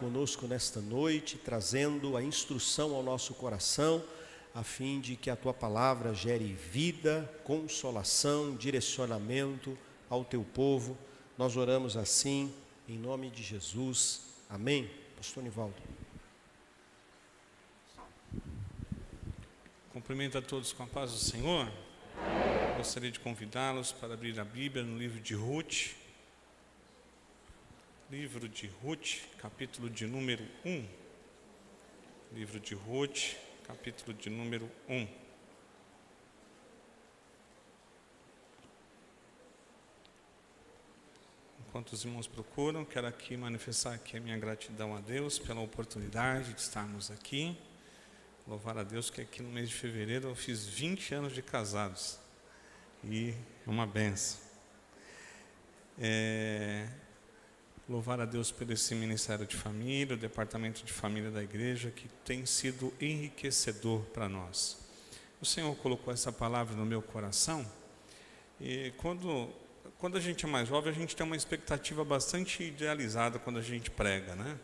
conosco nesta noite, trazendo a instrução ao nosso coração, a fim de que a Tua palavra gere vida, consolação, direcionamento ao Teu povo. Nós oramos assim, em nome de Jesus. Amém. Pastor Nivaldo. Cumprimento a todos com a paz do Senhor. Gostaria de convidá-los para abrir a Bíblia no livro de Ruth. Livro de Ruth, capítulo de número 1. Livro de Ruth, capítulo de número 1. Enquanto os irmãos procuram, quero aqui manifestar aqui a minha gratidão a Deus pela oportunidade de estarmos aqui. Louvar a Deus que aqui no mês de fevereiro eu fiz 20 anos de casados. E é uma benção. Louvar a Deus por esse Ministério de Família, o Departamento de Família da Igreja, que tem sido enriquecedor para nós. O Senhor colocou essa palavra no meu coração, e quando a gente é mais jovem, a gente tem uma expectativa bastante idealizada quando a gente prega, né?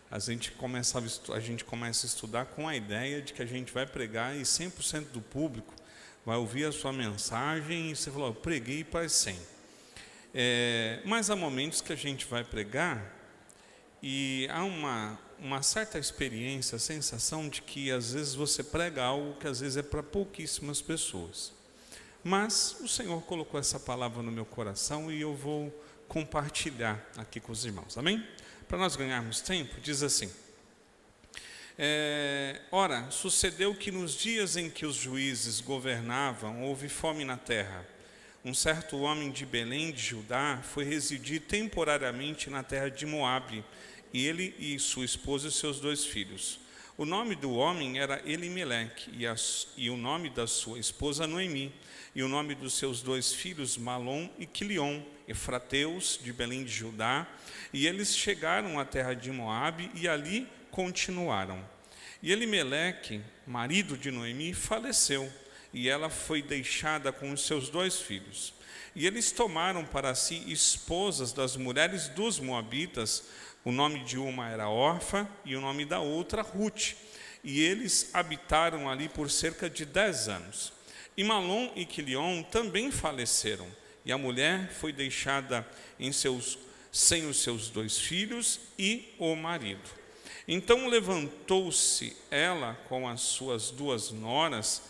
A gente começa a estudar com a ideia de que a gente vai pregar e 100% do público vai ouvir a sua mensagem e você falou, eu preguei para 100. Mas há momentos que a gente vai pregar e há uma certa experiência, a sensação de que às vezes você prega algo que às vezes é para pouquíssimas pessoas. Mas o Senhor colocou essa palavra no meu coração e eu vou compartilhar aqui com os irmãos, amém? Para nós ganharmos tempo, diz assim: ora, sucedeu que nos dias em que os juízes governavam, houve fome na terra. Um certo homem de Belém de Judá foi residir temporariamente na terra de Moabe, ele e sua esposa e seus 2 filhos. O nome do homem era Elimeleque, e o nome da sua esposa Noemi, e o nome dos seus 2 filhos Malom e Quilion, efrateus de Belém de Judá, e eles chegaram à terra de Moabe e ali continuaram. E Elimeleque, marido de Noemi, faleceu, e ela foi deixada com os seus 2 filhos. E eles tomaram para si esposas das mulheres dos moabitas. O nome de uma era Orfa e o nome da outra Ruth. E eles habitaram ali por cerca de 10 anos. E Malom e Quilion também faleceram. E a mulher foi deixada sem os seus 2 filhos e o marido. Então levantou-se ela com as suas 2 noras,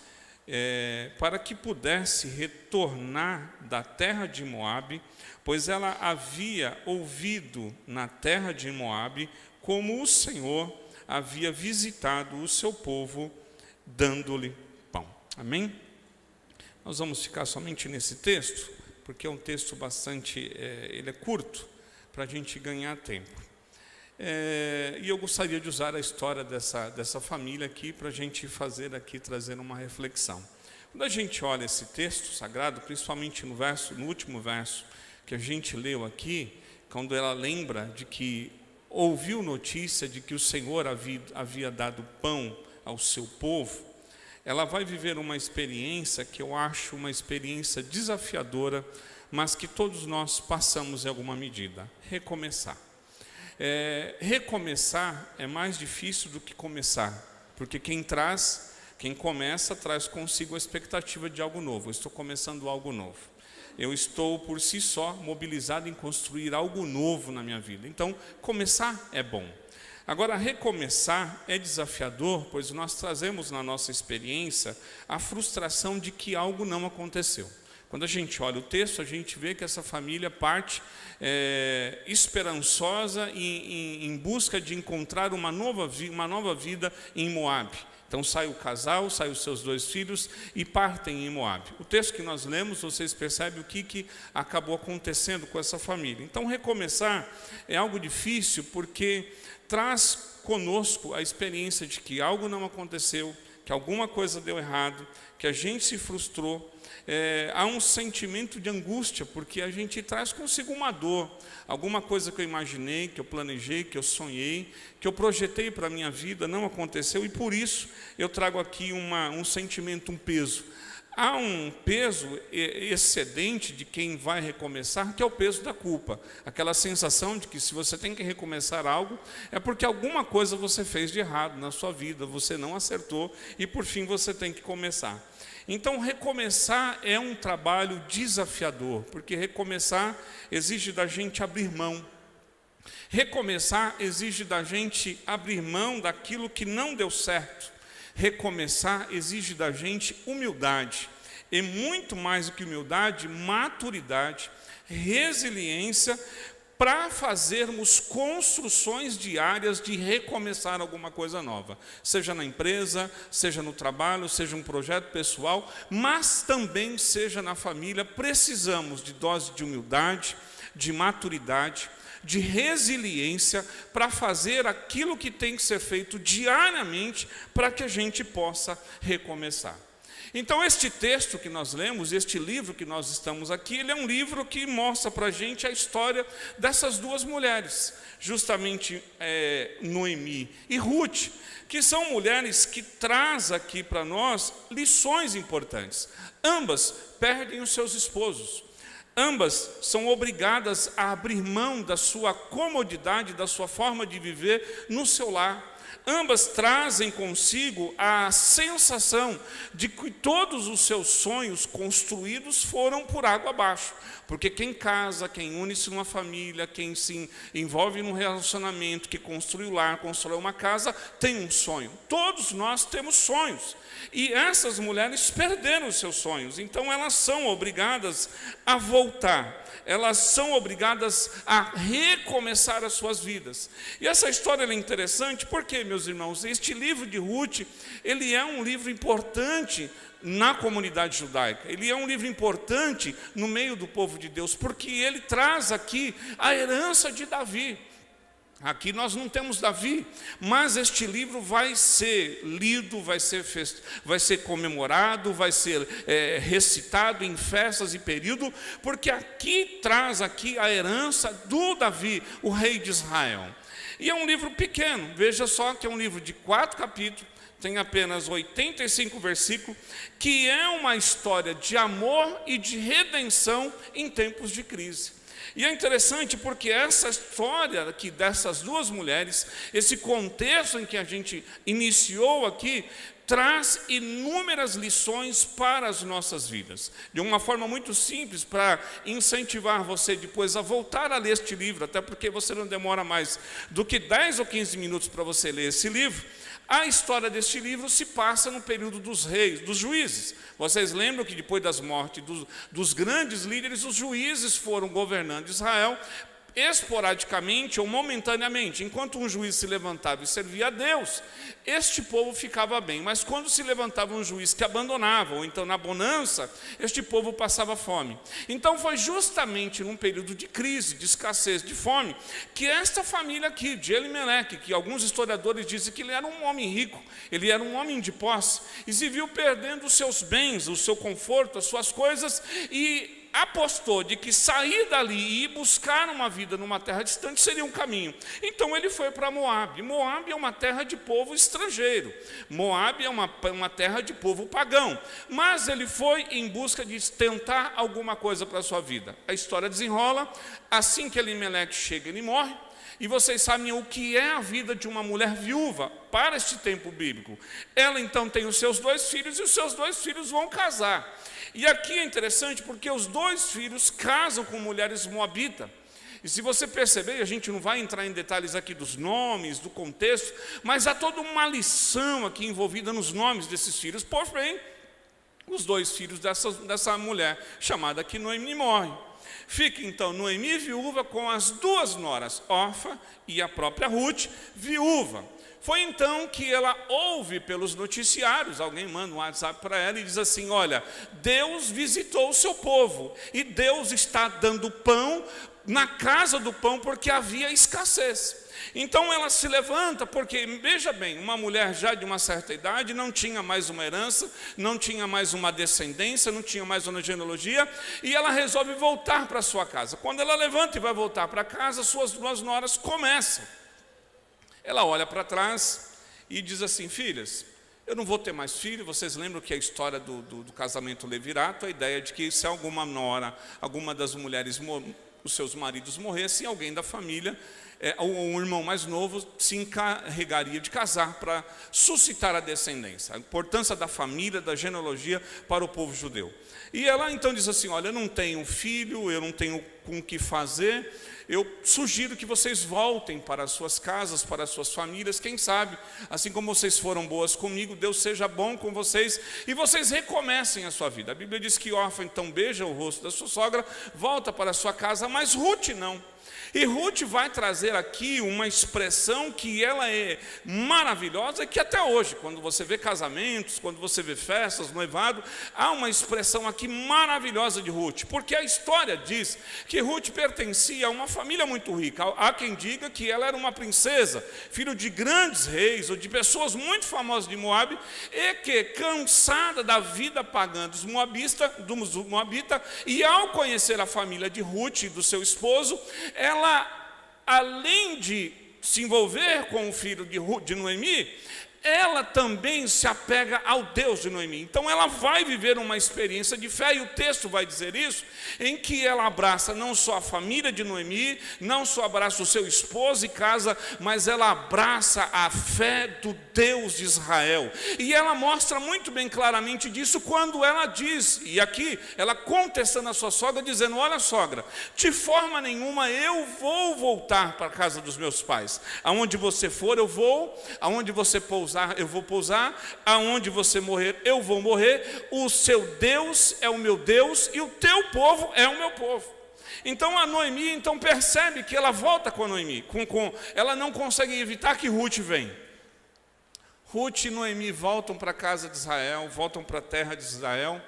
para que pudesse retornar da terra de Moabe, pois ela havia ouvido na terra de Moabe como o Senhor havia visitado o seu povo, dando-lhe pão. Amém? Nós vamos ficar somente nesse texto, porque é um texto bastante, ele é curto, para a gente ganhar tempo. E eu gostaria de usar a história dessa família aqui para a gente trazer uma reflexão. Quando a gente olha esse texto sagrado, principalmente no último verso que a gente leu aqui, quando ela lembra de que ouviu notícia de que o Senhor havia dado pão ao seu povo, ela vai viver uma experiência que eu acho uma experiência desafiadora, mas que todos nós passamos em alguma medida: recomeçar. Recomeçar é mais difícil do que começar, porque quem começa traz consigo a expectativa de algo novo. Eu estou começando algo novo. Eu estou por si só mobilizado em construir algo novo na minha vida. Então, começar é bom. Agora, recomeçar é desafiador, pois nós trazemos na nossa experiência a frustração de que algo não aconteceu. Quando a gente olha o texto, a gente vê que essa família parte esperançosa em busca de encontrar uma nova vida em Moabe. Então sai o casal, sai os seus 2 filhos e partem em Moabe. O texto que nós lemos, vocês percebem o que acabou acontecendo com essa família. Então recomeçar é algo difícil porque traz conosco a experiência de que algo não aconteceu, que alguma coisa deu errado, que a gente se frustrou. Há um sentimento de angústia, porque a gente traz consigo uma dor, alguma coisa que eu imaginei, que eu planejei, que eu sonhei, que eu projetei para a minha vida, não aconteceu, e por isso eu trago aqui um sentimento, um peso. há um peso excedente de quem vai recomeçar, que é o peso da culpa. Aquela sensação de que se você tem que recomeçar algo, é porque alguma coisa você fez de errado na sua vida, você não acertou e por fim você tem que começar. Então recomeçar é um trabalho desafiador, porque recomeçar exige da gente abrir mão. Recomeçar exige da gente abrir mão daquilo que não deu certo. Recomeçar exige da gente humildade, e muito mais do que humildade, maturidade, resiliência, para fazermos construções diárias de recomeçar alguma coisa nova, seja na empresa, seja no trabalho, seja um projeto pessoal, mas também seja na família. Precisamos de dose de humildade, de maturidade, de resiliência para fazer aquilo que tem que ser feito diariamente para que a gente possa recomeçar. Então este texto que nós lemos, este livro que nós estamos aqui, ele é um livro que mostra para a gente a história dessas duas mulheres, justamente Noemi e Ruth, que são mulheres que trazem aqui para nós lições importantes. Ambas perdem os seus esposos. Ambas são obrigadas a abrir mão da sua comodidade, da sua forma de viver no seu lar. Ambas trazem consigo a sensação de que todos os seus sonhos construídos foram por água abaixo. Porque quem casa, quem une-se numa família, quem se envolve num relacionamento, que construi o lar, constrói uma casa, tem um sonho. Todos nós temos sonhos. E essas mulheres perderam os seus sonhos. Então elas são obrigadas a voltar. Elas são obrigadas a recomeçar as suas vidas. E essa história é interessante porque, meus irmãos, este livro de Ruth, ele é um livro importante na comunidade judaica. Ele é um livro importante no meio do povo de Deus, porque ele traz aqui a herança de Davi. Aqui nós não temos Davi, mas este livro vai ser lido, vai ser comemorado, vai ser recitado em festas e período, porque aqui traz aqui a herança do Davi, o rei de Israel. E é um livro pequeno, veja só que é um livro de 4 capítulos, tem apenas 85 versículos, que é uma história de amor e de redenção em tempos de crise. E é interessante porque essa história aqui dessas duas mulheres, esse contexto em que a gente iniciou aqui, traz inúmeras lições para as nossas vidas. De uma forma muito simples, para incentivar você depois a voltar a ler este livro, até porque você não demora mais do que 10 ou 15 minutos para você ler esse livro. A história deste livro se passa no período dos reis, dos juízes. Vocês lembram que depois das mortes dos grandes líderes, os juízes foram governando Israel esporadicamente ou momentaneamente. Enquanto um juiz se levantava e servia a Deus, este povo ficava bem. Mas quando se levantava um juiz que abandonava, ou então na bonança, este povo passava fome. Então foi justamente num período de crise, de escassez, de fome, que esta família aqui, de Elimeleque, que alguns historiadores dizem que ele era um homem rico, ele era um homem de posse, e se viu perdendo os seus bens, o seu conforto, as suas coisas, e apostou de que sair dali e ir buscar uma vida numa terra distante seria um caminho. Então ele foi para Moabe. Moabe é uma terra de povo estrangeiro. Moabe é uma terra de povo pagão. Mas ele foi em busca de tentar alguma coisa para a sua vida. A história desenrola. Assim que Elimeleque chega, ele morre. E vocês sabem o que é a vida de uma mulher viúva para este tempo bíblico. Ela então tem os seus 2 filhos e os seus 2 filhos vão casar. E aqui é interessante porque os 2 filhos casam com mulheres moabitas. E se você perceber, a gente não vai entrar em detalhes aqui dos nomes, do contexto, mas há toda uma lição aqui envolvida nos nomes desses filhos. Porém, os 2 filhos dessa mulher, chamada aqui Noemi, morrem. Fica então Noemi viúva com as 2 noras, Orfa e a própria Ruth, viúva. Foi então que ela ouve pelos noticiários, alguém manda um WhatsApp para ela e diz assim: olha, Deus visitou o seu povo e Deus está dando pão na casa do pão porque havia escassez. Então ela se levanta porque, veja bem, uma mulher já de uma certa idade, não tinha mais uma herança, não tinha mais uma descendência, não tinha mais uma genealogia, e ela resolve voltar para sua casa. Quando ela levanta e vai voltar para casa, suas 2 noras começam. Ela olha para trás e diz assim: filhas, eu não vou ter mais filho. Vocês lembram que a história do casamento levirato, a ideia de que se alguma nora, alguma das mulheres, os seus maridos morressem, alguém da família, o irmão mais novo, se encarregaria de casar para suscitar a descendência. A importância da família, da genealogia para o povo judeu. E ela então diz assim, olha, eu não tenho filho, eu não tenho com o que fazer, eu sugiro que vocês voltem para as suas casas, para as suas famílias, quem sabe, assim como vocês foram boas comigo, Deus seja bom com vocês, e vocês recomecem a sua vida. A Bíblia diz que órfã então beija o rosto da sua sogra, volta para a sua casa, mas Ruth não. E Ruth vai trazer aqui uma expressão que ela é maravilhosa, e que até hoje, quando você vê casamentos, quando você vê festas, noivado, há uma expressão aqui maravilhosa de Ruth, porque a história diz que Ruth pertencia a uma família muito rica. Há quem diga que ela era uma princesa, filho de grandes reis, ou de pessoas muito famosas de Moabe, e que, cansada da vida pagã dos moabitas, e ao conhecer a família de Ruth e do seu esposo, ela, além de se envolver com o filho de Noemi, ela também se apega ao Deus de Noemi. Então ela vai viver uma experiência de fé, e o texto vai dizer isso, em que ela abraça não só a família de Noemi, não só abraça o seu esposo e casa, mas ela abraça a fé do Deus de Israel. E ela mostra muito bem claramente disso quando ela diz, e aqui ela contestando a sua sogra, dizendo, olha sogra, de forma nenhuma eu vou voltar para a casa dos meus pais. Aonde você for eu vou, aonde você pousar eu vou pousar, aonde você morrer eu vou morrer, o seu Deus é o meu Deus e o teu povo é o meu povo. Então a Noemi então percebe que ela volta com a Noemi, ela não consegue evitar que Ruth venha. Ruth e Noemi voltam para a casa de Israel, voltam para a terra de Israel.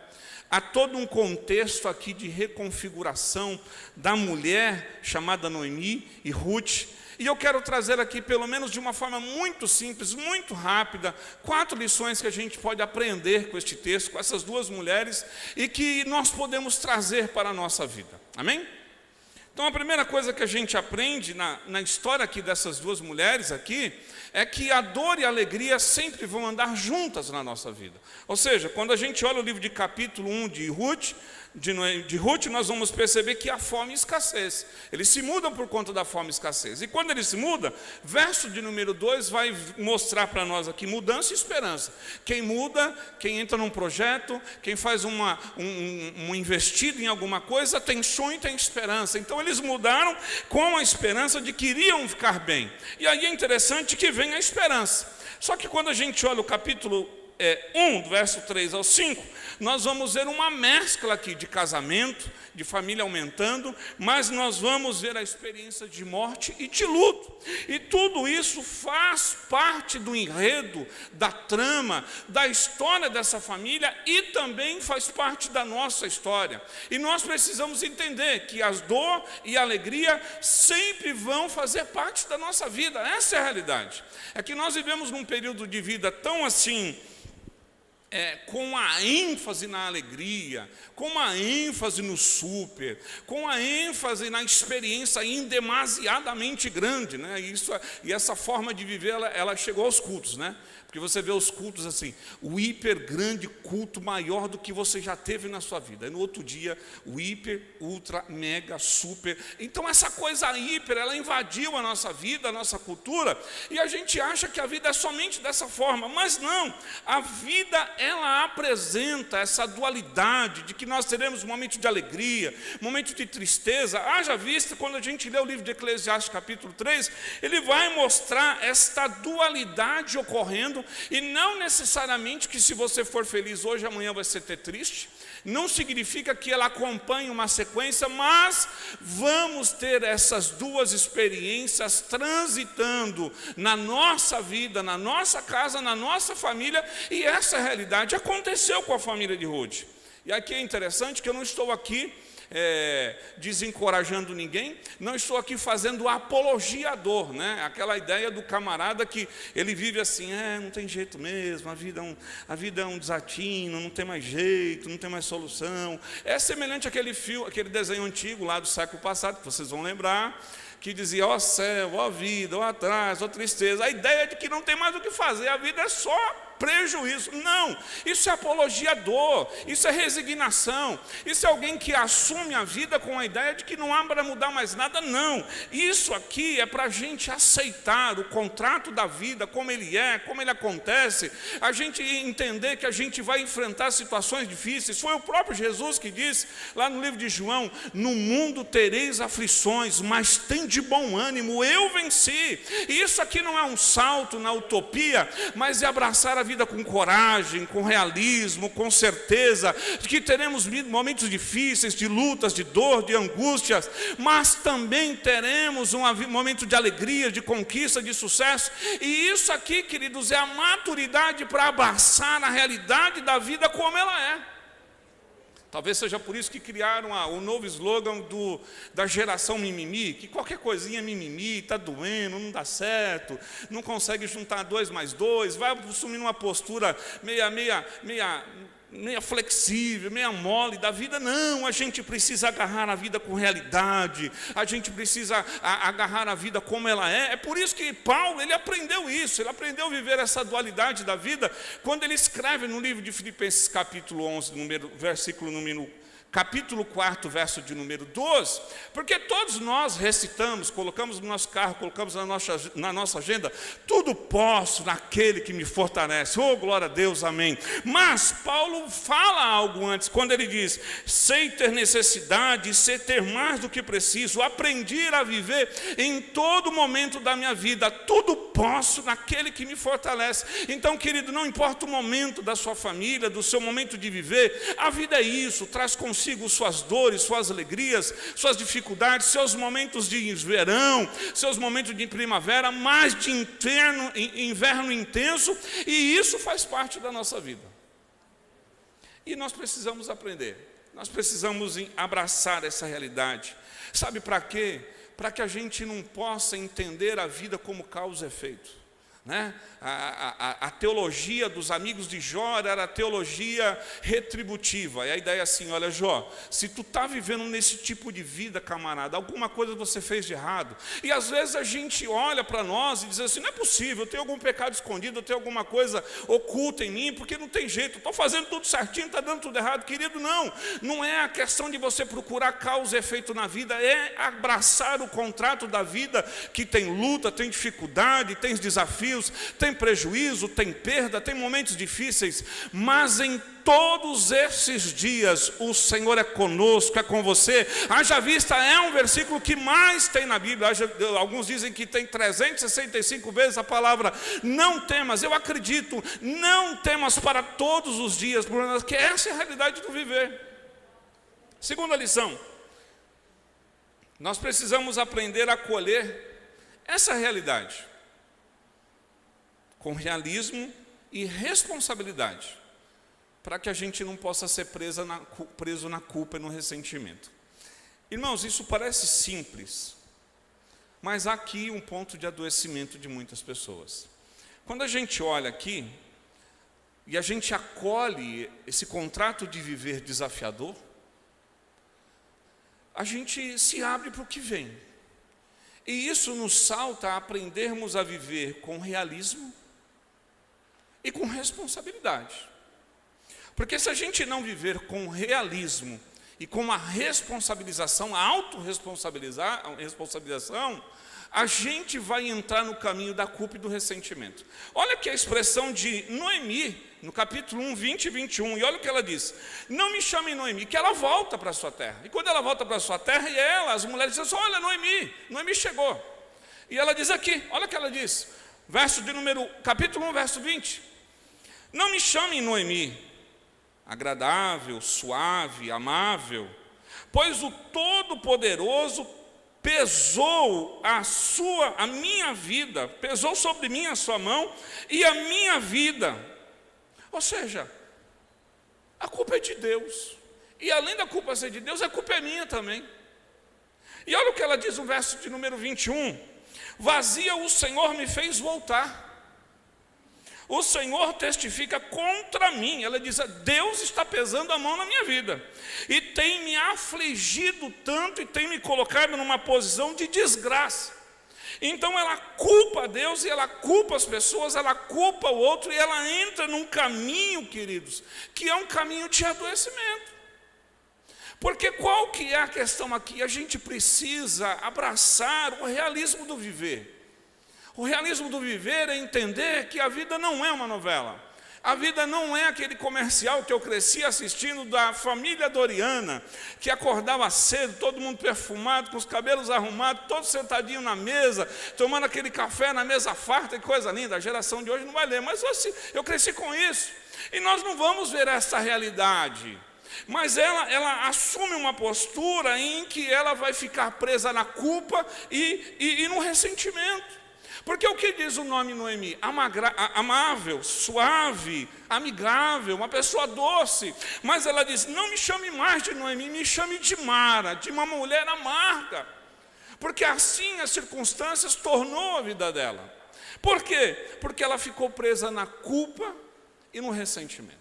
Há todo um contexto aqui de reconfiguração da mulher chamada Noemi e Ruth. E eu quero trazer aqui, pelo menos de uma forma muito simples, muito rápida, 4 lições que a gente pode aprender com este texto, com essas duas mulheres, e que nós podemos trazer para a nossa vida. Amém? Então a primeira coisa que a gente aprende na história aqui dessas duas mulheres aqui, é que a dor e a alegria sempre vão andar juntas na nossa vida. Ou seja, quando a gente olha o livro de capítulo 1 de Ruth, nós vamos perceber que há fome e escassez. Eles se mudam por conta da fome e escassez. E quando eles se mudam, verso de número 2 vai mostrar para nós aqui mudança e esperança. Quem muda, quem entra num projeto, quem faz um investido em alguma coisa, tem sonho e tem esperança. Então eles mudaram com a esperança de que iriam ficar bem. E aí é interessante que vem a esperança. Só que quando a gente olha o capítulo 1, do verso 3 ao 5, nós vamos ver uma mescla aqui de casamento, de família aumentando, mas nós vamos ver a experiência de morte e de luto. E tudo isso faz parte do enredo, da trama, da história dessa família e também faz parte da nossa história. E nós precisamos entender que as dor e a alegria sempre vão fazer parte da nossa vida. Essa é a realidade. É que nós vivemos num período de vida tão assim, com a ênfase na alegria, com a ênfase no super, com a ênfase na experiência indemasiadamente grande, né? E essa forma de viver, ela chegou aos cultos, né? Porque você vê os cultos assim, o hiper grande culto maior do que você já teve na sua vida. E no outro dia, o hiper, ultra, mega, super. Então essa coisa hiper, ela invadiu a nossa vida, a nossa cultura, e a gente acha que a vida é somente dessa forma. Mas não, a vida, ela apresenta essa dualidade de que nós teremos momentos de alegria, momentos de tristeza. Haja vista, quando a gente lê o livro de Eclesiastes capítulo 3, ele vai mostrar esta dualidade ocorrendo. E não necessariamente que se você for feliz hoje, amanhã vai ser triste. Não significa que ela acompanhe uma sequência, mas vamos ter essas duas experiências transitando na nossa vida, na nossa casa, na nossa família. E essa realidade aconteceu com a família de Ruth. E aqui é interessante que eu não estou aqui desencorajando ninguém, não estou aqui fazendo apologiador, né? Aquela ideia do camarada que ele vive assim, não tem jeito mesmo, a vida é um desatino, não tem mais jeito, não tem mais solução. É semelhante àquele desenho antigo lá do século passado, que vocês vão lembrar, que dizia, ó céu, ó vida, ó atrás, ó tristeza. A ideia de que não tem mais o que fazer, a vida é só prejuízo. Não, isso é apologia à dor, isso é resignação, isso é alguém que assume a vida com a ideia de que não há para mudar mais nada. Não, isso aqui é para a gente aceitar o contrato da vida, como ele é, como ele acontece, a gente entender que a gente vai enfrentar situações difíceis. Foi o próprio Jesus que disse, lá no livro de João, no mundo tereis aflições, mas tem de bom ânimo, eu venci. E isso aqui não é um salto na utopia, mas é abraçar a vida com coragem, com realismo, com certeza de que teremos momentos difíceis, de lutas, de dor, de angústias, mas também teremos um momento de alegria, de conquista, de sucesso. E isso aqui, queridos, é a maturidade para abraçar a realidade da vida como ela é. Talvez seja por isso que criaram o novo slogan da geração mimimi, que qualquer coisinha é mimimi, está doendo, não dá certo, não consegue juntar 2 mais 2, vai assumindo uma postura meia flexível, meia mole da vida. Não, a gente precisa agarrar a vida com realidade, a gente precisa agarrar a vida como ela é. É por isso que Paulo, ele aprendeu isso, ele aprendeu a viver essa dualidade da vida, quando ele escreve no livro de Filipenses capítulo 11, capítulo 4, verso de número 12, porque todos nós recitamos, colocamos no nosso carro, colocamos na nossa agenda, tudo posso naquele que me fortalece. Oh, glória a Deus, amém. Mas Paulo fala algo antes, quando ele diz, sei ter necessidade, sei ter mais do que preciso, aprendi a viver em todo momento da minha vida, tudo posso naquele que me fortalece. Então, querido, não importa o momento da sua família, do seu momento de viver, a vida é isso, traz consigo suas dores, suas alegrias, suas dificuldades, seus momentos de verão, seus momentos de primavera, mas de inverno intenso, e isso faz parte da nossa vida. E nós precisamos aprender, nós precisamos abraçar essa realidade. Sabe para quê? Para que a gente não possa entender a vida como causa e efeito. Né? A teologia dos amigos de Jó era a teologia retributiva. E a ideia é assim, olha Jó, se tu está vivendo nesse tipo de vida, camarada, alguma coisa você fez de errado. E às vezes a gente olha para nós e diz assim, não é possível, eu tenho algum pecado escondido, eu tenho alguma coisa oculta em mim, porque não tem jeito, estou fazendo tudo certinho, está dando tudo errado. Querido, não é a questão de você procurar causa e efeito na vida, é abraçar o contrato da vida, que tem luta, tem dificuldade, tem desafios, tem prejuízo, tem perda, tem momentos difíceis, mas em todos esses dias o Senhor é conosco, é com você. Haja vista, é um versículo que mais tem na Bíblia. Alguns dizem que tem 365 vezes a palavra não temas. Eu acredito, não temas para todos os dias, porque essa é a realidade do viver. Segunda lição, nós precisamos aprender a acolher essa realidade com realismo e responsabilidade, para que a gente não possa ser preso na culpa e no ressentimento. Irmãos, isso parece simples, mas há aqui um ponto de adoecimento de muitas pessoas. Quando a gente olha aqui, e a gente acolhe esse contrato de viver desafiador, a gente se abre para o que vem. E isso nos salta a aprendermos a viver com realismo e com responsabilidade. Porque se a gente não viver com realismo e com a responsabilização, a autorresponsabilização, a gente vai entrar no caminho da culpa e do ressentimento. Olha aqui a expressão de Noemi, no capítulo 1, 20 e 21, e olha o que ela diz: não me chamem Noemi, que ela volta para a sua terra. E quando ela volta para a sua terra, as mulheres dizem assim, olha Noemi chegou. E ela diz aqui, olha o que ela diz, capítulo 1, verso 20, não me chamem Noemi, agradável, suave, amável, pois o Todo-Poderoso pesou a minha vida, pesou sobre mim a sua mão e a minha vida. Ou seja, a culpa é de Deus. E além da culpa ser de Deus, a culpa é minha também. E olha o que ela diz no verso de número 21. Vazia o Senhor me fez voltar. O Senhor testifica contra mim. Ela diz, Deus está pesando a mão na minha vida. E tem me afligido tanto e tem me colocado numa posição de desgraça. Então ela culpa Deus, e ela culpa as pessoas, ela culpa o outro, e ela entra num caminho, queridos, que é um caminho de adoecimento. Porque qual que é a questão aqui? A gente precisa abraçar o realismo do viver. O realismo do viver é entender que a vida não é uma novela. A vida não é aquele comercial que eu cresci assistindo da família Doriana, que acordava cedo, todo mundo perfumado, com os cabelos arrumados, todos sentadinhos na mesa, tomando aquele café na mesa farta, que coisa linda. A geração de hoje não vai ler, mas eu cresci com isso. E nós não vamos ver essa realidade. Mas ela assume uma postura em que ela vai ficar presa na culpa e no ressentimento. Porque o que diz o nome Noemi? Amável, suave, amigável, uma pessoa doce. Mas ela diz, não me chame mais de Noemi, me chame de Mara, de uma mulher amarga. Porque assim as circunstâncias tornou a vida dela. Por quê? Porque ela ficou presa na culpa e no ressentimento.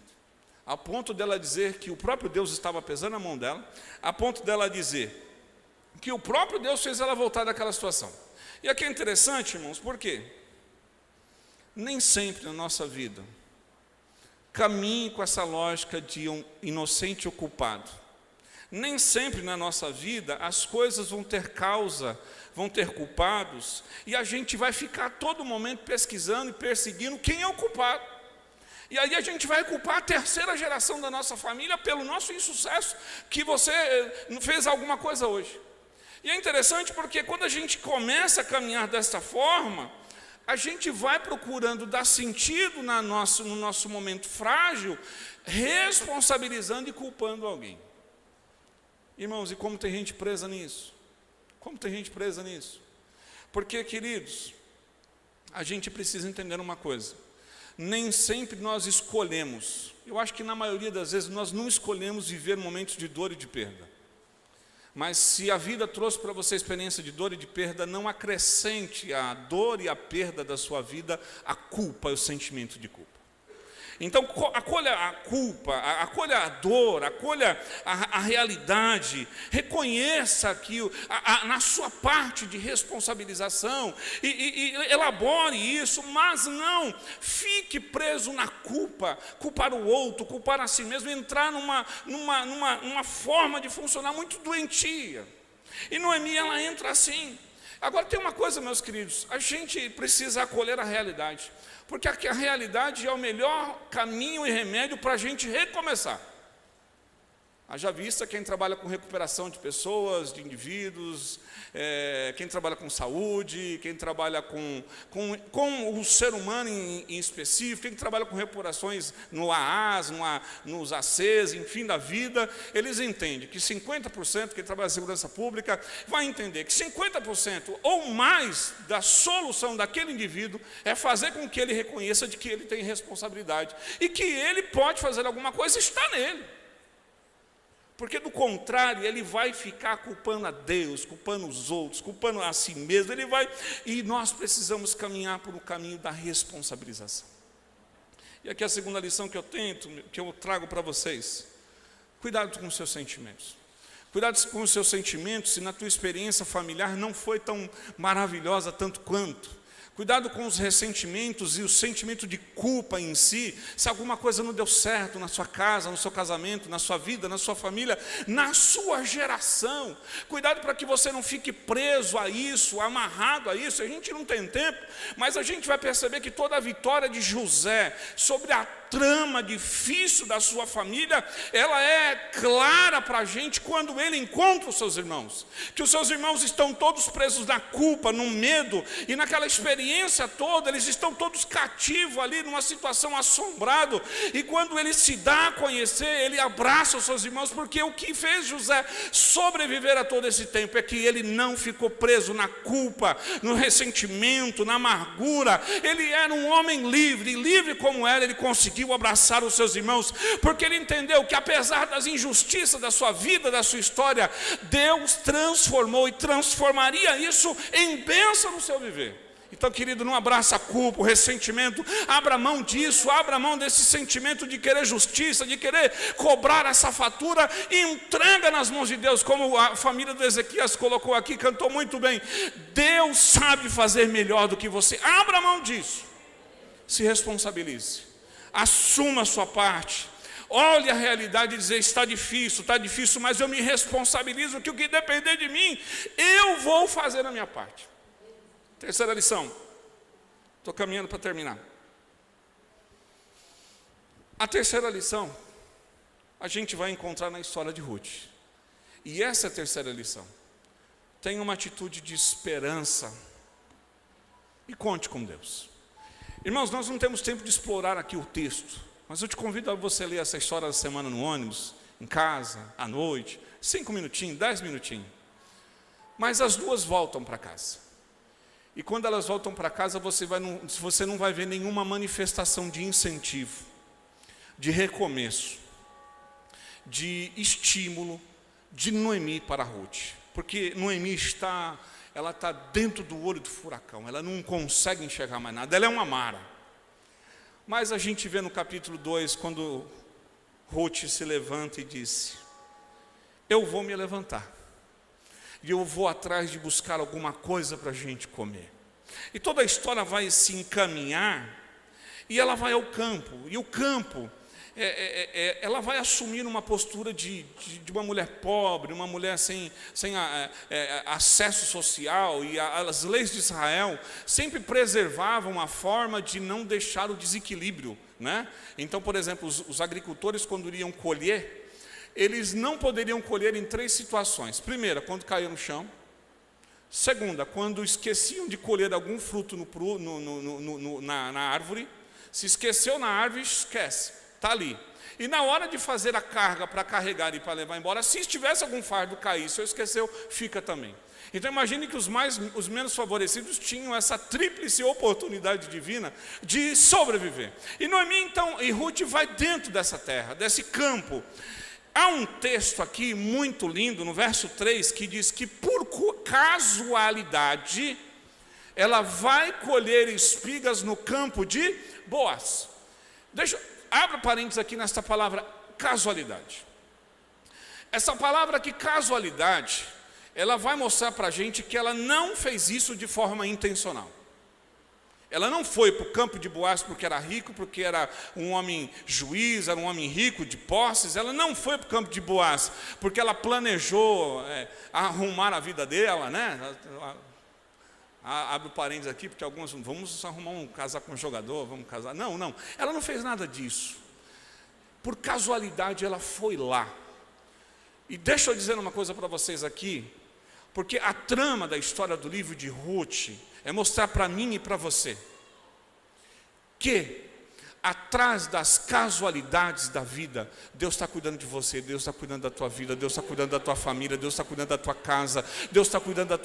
A ponto dela dizer que o próprio Deus estava pesando a mão dela, a ponto dela dizer que o próprio Deus fez ela voltar daquela situação. E aqui é interessante, irmãos, por quê? Nem sempre na nossa vida caminhe com essa lógica de um inocente ou culpado. Nem sempre na nossa vida as coisas vão ter causa, vão ter culpados, e a gente vai ficar a todo momento pesquisando e perseguindo quem é o culpado. E aí a gente vai culpar a terceira geração da nossa família pelo nosso insucesso, que você fez alguma coisa hoje. E é interessante porque quando a gente começa a caminhar desta forma, a gente vai procurando dar sentido no nosso momento frágil, responsabilizando e culpando alguém. Irmãos, e como tem gente presa nisso? Como tem gente presa nisso? Porque, queridos, a gente precisa entender uma coisa. Nem sempre nós escolhemos. Eu acho que na maioria das vezes nós não escolhemos viver momentos de dor e de perda. Mas se a vida trouxe para você a experiência de dor e de perda, não acrescente à dor e à perda da sua vida a culpa e o sentimento de culpa. Então, acolha a culpa, acolha a dor, acolha a realidade, reconheça aquilo na sua parte de responsabilização e elabore isso, mas não fique preso na culpa, culpar o outro, culpar a si mesmo, entrar numa forma de funcionar muito doentia. E Noemi, ela entra assim. Agora tem uma coisa, meus queridos, a gente precisa acolher a realidade. Porque a realidade é o melhor caminho e remédio para a gente recomeçar. Haja vista quem trabalha com recuperação de pessoas, de indivíduos, quem trabalha com saúde, quem trabalha com o ser humano em específico, quem trabalha com recuperações no AAs, nos ACs, enfim, da vida, eles entendem que 50%, quem trabalha na segurança pública, vai entender que 50% ou mais da solução daquele indivíduo é fazer com que ele reconheça de que ele tem responsabilidade e que ele pode fazer alguma coisa, está nele. Porque do contrário, ele vai ficar culpando a Deus, culpando os outros, culpando a si mesmo, e nós precisamos caminhar por um caminho da responsabilização. E aqui a segunda lição que eu trago para vocês. Cuidado com os seus sentimentos. Cuidado com os seus sentimentos se na tua experiência familiar não foi tão maravilhosa tanto quanto. Cuidado com os ressentimentos e o sentimento de culpa em si, se alguma coisa não deu certo na sua casa, no seu casamento, na sua vida, na sua família, na sua geração. Cuidado para que você não fique preso a isso, amarrado a isso. A gente não tem tempo, mas a gente vai perceber que toda a vitória de José sobre a trama difícil da sua família, ela é clara para a gente quando ele encontra os seus irmãos. Que os seus irmãos estão todos presos na culpa, no medo, e naquela experiência toda, eles estão todos cativos ali, numa situação assombrado, e quando ele se dá a conhecer, ele abraça os seus irmãos, porque o que fez José sobreviver a todo esse tempo é que ele não ficou preso na culpa, no ressentimento, na amargura. Ele era um homem livre, e livre como era, ele conseguiu abraçar os seus irmãos, porque ele entendeu que apesar das injustiças da sua vida, da sua história, Deus transformou e transformaria isso em bênção no seu viver. Então, querido, não abraça a culpa, o ressentimento, abra mão disso, abra mão desse sentimento de querer justiça, de querer cobrar essa fatura e entrega nas mãos de Deus, como a família do Ezequias colocou aqui, cantou muito bem. Deus sabe fazer melhor do que você. Abra mão disso, se responsabilize, assuma a sua parte, olhe a realidade e dizer, está difícil, mas eu me responsabilizo que o que depender de mim, eu vou fazer a minha parte. Terceira lição, estou caminhando para terminar. A terceira lição, a gente vai encontrar na história de Ruth. E essa é a terceira lição. Tenha uma atitude de esperança e conte com Deus. Irmãos, nós não temos tempo de explorar aqui o texto, mas eu te convido a você ler essa história da semana no ônibus, em casa, à noite, 5 minutinhos, 10 minutinhos. Mas as duas voltam para casa. E quando elas voltam para casa, você não vai ver nenhuma manifestação de incentivo, de recomeço, de estímulo de Noemi para Ruth. Porque Noemi está dentro do olho do furacão, ela não consegue enxergar mais nada, ela é uma mara. Mas a gente vê no capítulo 2, quando Ruth se levanta e disse, eu vou me levantar. E eu vou atrás de buscar alguma coisa para a gente comer. E toda a história vai se encaminhar, e ela vai ao campo. E o campo, ela vai assumir uma postura de uma mulher pobre, uma mulher sem acesso social. E as leis de Israel sempre preservavam a forma de não deixar o desequilíbrio, né? Então, por exemplo, os agricultores, quando iriam colher, eles não poderiam colher em 3 situações. Primeira, quando caíam no chão. Segunda, quando esqueciam de colher algum fruto na árvore. Se esqueceu na árvore, esquece, está ali. E na hora de fazer a carga para carregar e para levar embora, se tivesse algum fardo caísse ou esqueceu, fica também. Então imagine que os menos favorecidos tinham essa tríplice oportunidade divina de sobreviver. E Noemi, então, e Ruth vai dentro dessa terra, desse campo. Há um texto aqui muito lindo, no verso 3, que diz que por casualidade, ela vai colher espigas no campo de Boaz. Abra parênteses aqui nesta palavra, casualidade. Essa palavra aqui, casualidade, ela vai mostrar para a gente que ela não fez isso de forma intencional. Ela não foi para o campo de Boaz porque era rico, porque era um homem juiz, era um homem rico de posses. Ela não foi para o campo de Boaz porque ela planejou arrumar a vida dela, né? Abre o parênteses aqui, porque alguns, vamos arrumar casar com um jogador, vamos casar. Não, ela não fez nada disso. Por casualidade ela foi lá. E deixa eu dizer uma coisa para vocês aqui, porque a trama da história do livro de Ruth é mostrar para mim e para você que atrás das casualidades da vida, Deus está cuidando de você, Deus está cuidando da tua vida, Deus está cuidando da tua família, Deus está cuidando da tua casa, Deus está cuidando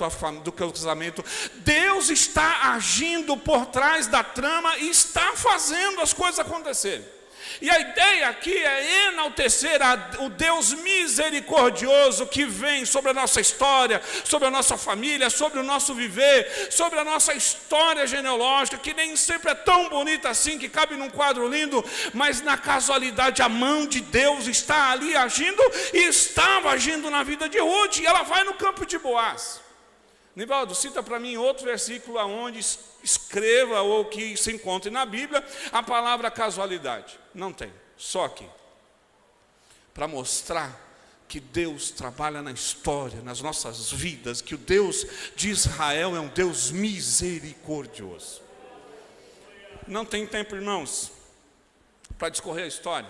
do teu casamento. Deus está agindo por trás da trama e está fazendo as coisas acontecerem. E a ideia aqui é enaltecer o Deus misericordioso que vem sobre a nossa história, sobre a nossa família, sobre o nosso viver, sobre a nossa história genealógica, que nem sempre é tão bonita assim, que cabe num quadro lindo, mas na casualidade a mão de Deus está ali agindo, e estava agindo na vida de Ruth, e ela vai no campo de Boaz. Nivaldo, cita para mim outro versículo onde escreva ou que se encontre na Bíblia a palavra casualidade. Não tem, só aqui. Para mostrar que Deus trabalha na história, nas nossas vidas, que o Deus de Israel é um Deus misericordioso. Não tem tempo, irmãos, para discorrer a história.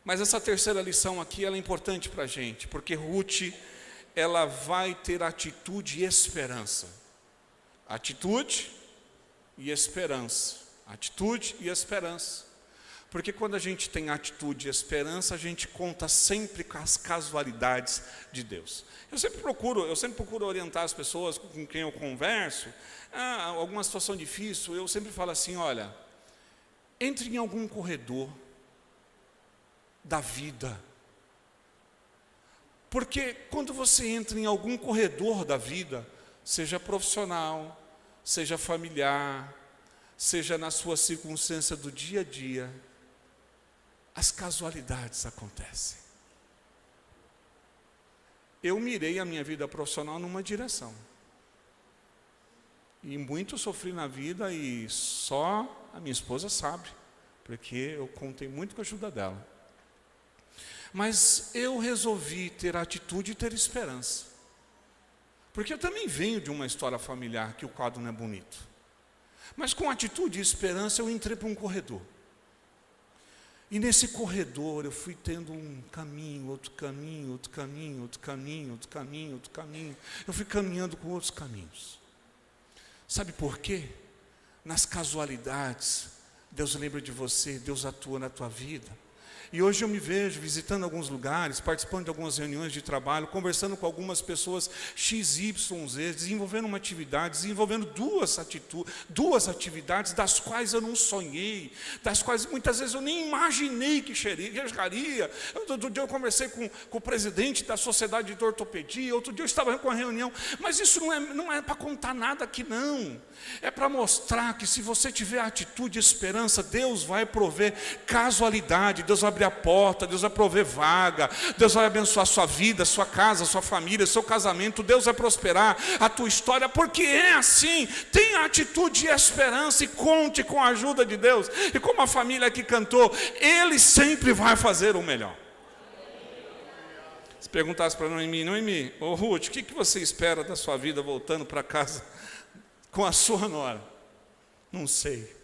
Mas essa terceira lição aqui, ela é importante para a gente, porque Ruth, ela vai ter atitude e esperança. Atitude e esperança. Atitude e esperança. Porque quando a gente tem atitude e esperança, a gente conta sempre com as casualidades de Deus. Eu sempre procuro orientar as pessoas com quem eu converso, alguma situação difícil, eu sempre falo assim, olha, entre em algum corredor da vida. Porque quando você entra em algum corredor da vida, seja profissional, seja familiar, seja na sua circunstância do dia a dia, as casualidades acontecem. Eu mirei a minha vida profissional numa direção. E muito sofri na vida e só a minha esposa sabe, porque eu contei muito com a ajuda dela. Mas eu resolvi ter atitude e ter esperança. Porque eu também venho de uma história familiar que o quadro não é bonito. Mas com atitude e esperança eu entrei para um corredor. E nesse corredor eu fui tendo um caminho, outro caminho, outro caminho, outro caminho, outro caminho, outro caminho. Eu fui caminhando com outros caminhos. Sabe por quê? Nas casualidades, Deus lembra de você, Deus atua na tua vida. E hoje eu me vejo visitando alguns lugares, participando de algumas reuniões de trabalho, conversando com algumas pessoas XYZ, desenvolvendo uma atividade, desenvolvendo duas atividades das quais eu não sonhei, das quais muitas vezes eu nem imaginei que chegaria. Outro dia eu conversei com o presidente da Sociedade de Ortopedia, outro dia eu estava com uma reunião, mas isso não é para contar nada aqui não. É para mostrar que se você tiver atitude e esperança, Deus vai prover casualidade, Deus vai abrir a porta, Deus vai prover vaga, Deus vai abençoar a sua vida, a sua casa, a sua família, o seu casamento, Deus vai prosperar a tua história, porque é assim. Tenha atitude e esperança e conte com a ajuda de Deus. E como a família que cantou, Ele sempre vai fazer o melhor. Se perguntasse para Noemi, ô Ruth, o que você espera da sua vida voltando para casa com a sua nora? Não sei,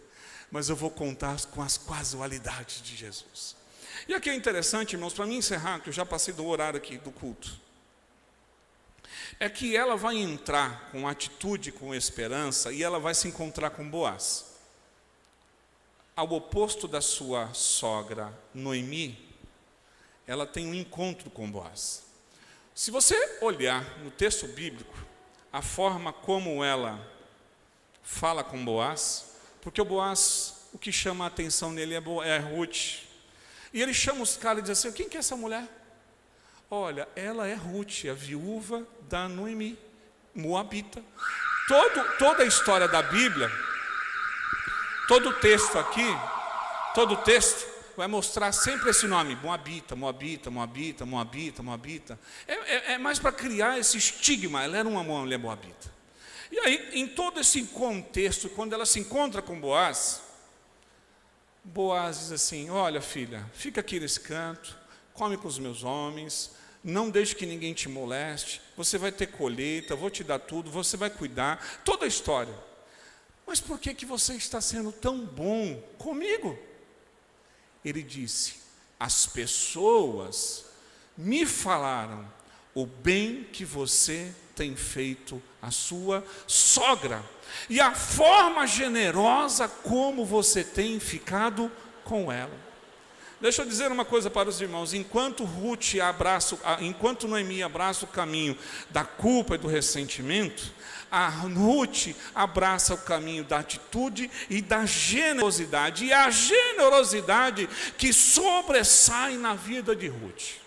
mas eu vou contar com as casualidades de Jesus. E aqui é interessante, irmãos, para mim encerrar, que eu já passei do horário aqui do culto, é que ela vai entrar com atitude, com esperança, e ela vai se encontrar com Boaz. Ao oposto da sua sogra Noemi, ela tem um encontro com Boaz. Se você olhar no texto bíblico, a forma como ela fala com Boaz, porque o Boaz, o que chama a atenção nele é Ruth. E ele chama os caras e diz assim: quem que é essa mulher? Olha, ela é Ruth, a viúva da Noemi, moabita. Toda a história da Bíblia, todo o texto aqui, todo o texto vai mostrar sempre esse nome: moabita, moabita, moabita, moabita, moabita. É mais para criar esse estigma. Ela era uma mulher moabita. E aí, em todo esse contexto, quando ela se encontra com Boaz, Boaz diz assim: olha filha, fica aqui nesse canto, come com os meus homens, não deixe que ninguém te moleste, você vai ter colheita, vou te dar tudo, você vai cuidar, toda a história. Mas por que você está sendo tão bom comigo? Ele disse: as pessoas me falaram o bem que você tem feito à sua sogra, e a forma generosa como você tem ficado com ela. Deixa eu dizer uma coisa para os irmãos: enquanto Noemi abraça o caminho da culpa e do ressentimento, a Ruth abraça o caminho da atitude e da generosidade, e a generosidade que sobressai na vida de Ruth.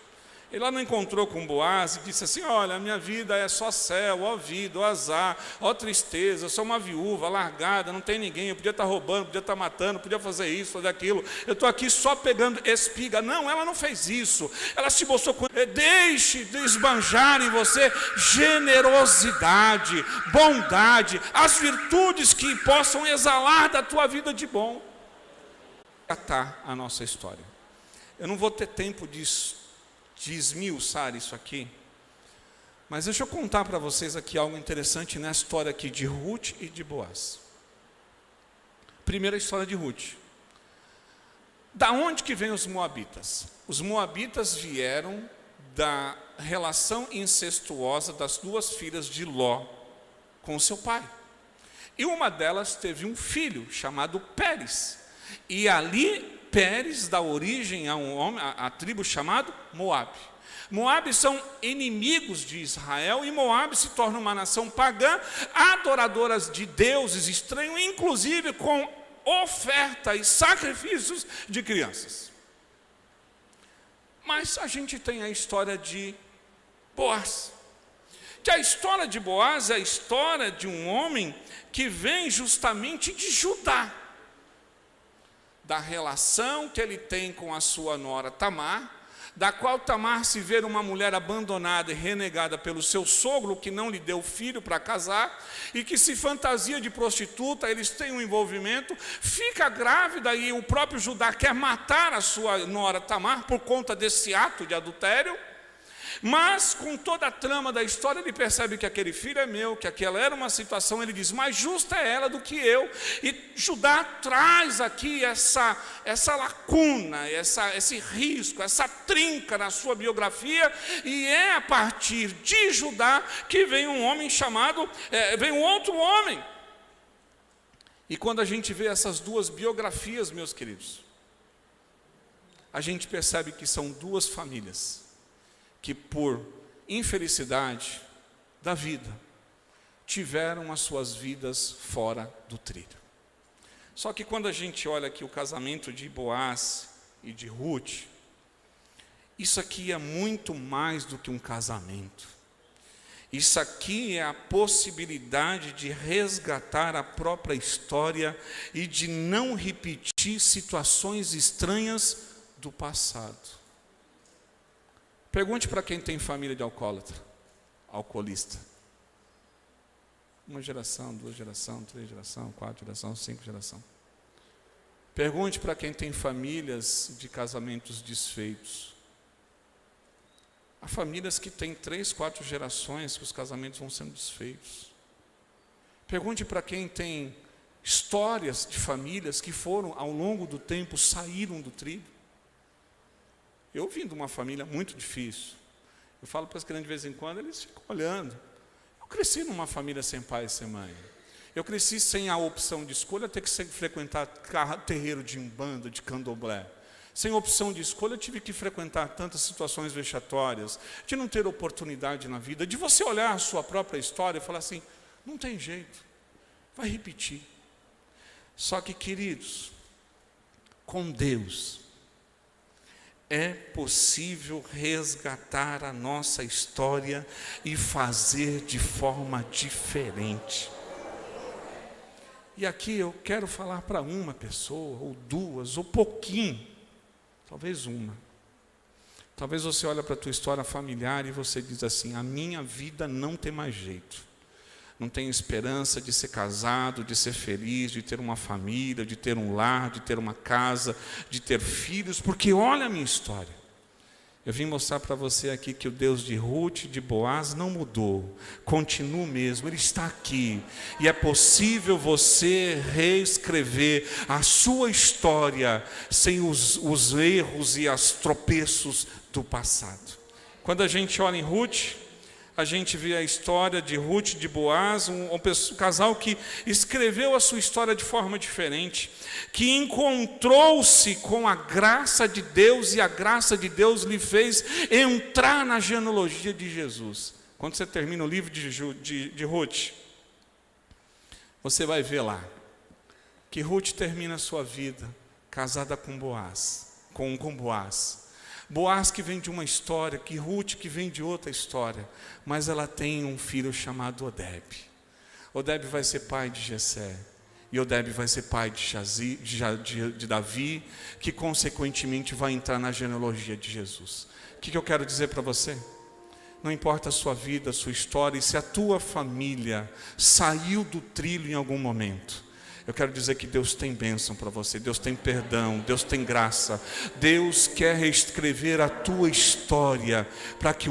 Ele lá não encontrou com Boaz e disse assim: olha, a minha vida é só céu, ó vida, ó azar, ó tristeza, eu sou uma viúva, largada, não tem ninguém, eu podia estar roubando, podia estar matando, podia fazer isso, fazer aquilo, eu estou aqui só pegando espiga. Não, ela não fez isso. Ela se mostrou com: deixe de esbanjar em você generosidade, bondade, as virtudes que possam exalar da tua vida de bom. Tratar a nossa história. Eu não vou ter tempo de esmiuçar isso aqui, mas deixa eu contar para vocês aqui algo interessante na história aqui de Ruth e de Boaz. Primeira história de Ruth. Da onde que vem os moabitas? Os moabitas vieram da relação incestuosa das duas filhas de Ló com seu pai. E uma delas teve um filho chamado Pérez. E ali Pérez dá origem a um homem, a tribo chamado Moabe. Moabe são inimigos de Israel, e Moabe se torna uma nação pagã, adoradoras de deuses estranhos, inclusive com oferta e sacrifícios de crianças. Mas a gente tem a história de Boaz. que a história de Boaz é a história de um homem que vem justamente de Judá, da relação que ele tem com a sua nora Tamar, da qual Tamar se vê uma mulher abandonada e renegada pelo seu sogro, que não lhe deu filho para casar, e que se fantasia de prostituta, eles têm um envolvimento, fica grávida e o próprio Judá quer matar a sua nora Tamar por conta desse ato de adultério. Mas com toda a trama da história ele percebe que aquele filho é meu, que aquela era uma situação, ele diz, mais justa é ela do que eu. E Judá traz aqui essa lacuna, esse risco, essa trinca na sua biografia, e é a partir de Judá que vem um homem chamado, vem um outro homem. E quando a gente vê essas duas biografias, meus queridos, a gente percebe que são duas famílias que por infelicidade da vida, tiveram as suas vidas fora do trilho. Só que quando a gente olha aqui o casamento de Boaz e de Ruth, isso aqui é muito mais do que um casamento. Isso aqui é a possibilidade de resgatar a própria história e de não repetir situações estranhas do passado. Pergunte para quem tem família de alcoolista. Uma geração, duas gerações, três gerações, quatro gerações, cinco gerações. Pergunte para quem tem famílias de casamentos desfeitos. Há famílias que têm 3, 4 gerações que os casamentos vão sendo desfeitos. Pergunte para quem tem histórias de famílias que foram, ao longo do tempo, saíram do trilho. Eu vim de uma família muito difícil. Eu falo para as crianças de vez em quando, eles ficam olhando. Eu cresci numa família sem pai e sem mãe. Eu cresci sem a opção de escolha, ter que frequentar terreiro de umbanda, de candomblé. Sem opção de escolha, eu tive que frequentar tantas situações vexatórias, de não ter oportunidade na vida, de você olhar a sua própria história e falar assim, não tem jeito, vai repetir. Só que, queridos, com Deus, é possível resgatar a nossa história e fazer de forma diferente. E aqui eu quero falar para uma pessoa, ou duas, ou pouquinho, talvez uma. Talvez você olhe para a tua história familiar e você diz assim, a minha vida não tem mais jeito. Não tenho esperança de ser casado, de ser feliz, de ter uma família, de ter um lar, de ter uma casa, de ter filhos, porque olha a minha história. Eu vim mostrar para você aqui que o Deus de Ruth e de Boaz não mudou, continua o mesmo, Ele está aqui. E é possível você reescrever a sua história sem os erros e os tropeços do passado. Quando a gente olha em Ruth, a gente vê a história de Ruth e de Boaz, um casal que escreveu a sua história de forma diferente, que encontrou-se com a graça de Deus e a graça de Deus lhe fez entrar na genealogia de Jesus. Quando você termina o livro de Ruth, você vai ver lá que Ruth termina a sua vida casada com Boaz, com Boaz. Boaz que vem de uma história, que Ruth que vem de outra história, mas ela tem um filho chamado Odeb. Odeb vai ser pai de Jessé, e Odeb vai ser pai de Davi, que consequentemente vai entrar na genealogia de Jesus. O que eu quero dizer para você? Não importa a sua vida, a sua história, e se a tua família saiu do trilho em algum momento, eu quero dizer que Deus tem bênção para você, Deus tem perdão, Deus tem graça. Deus quer reescrever a tua história para que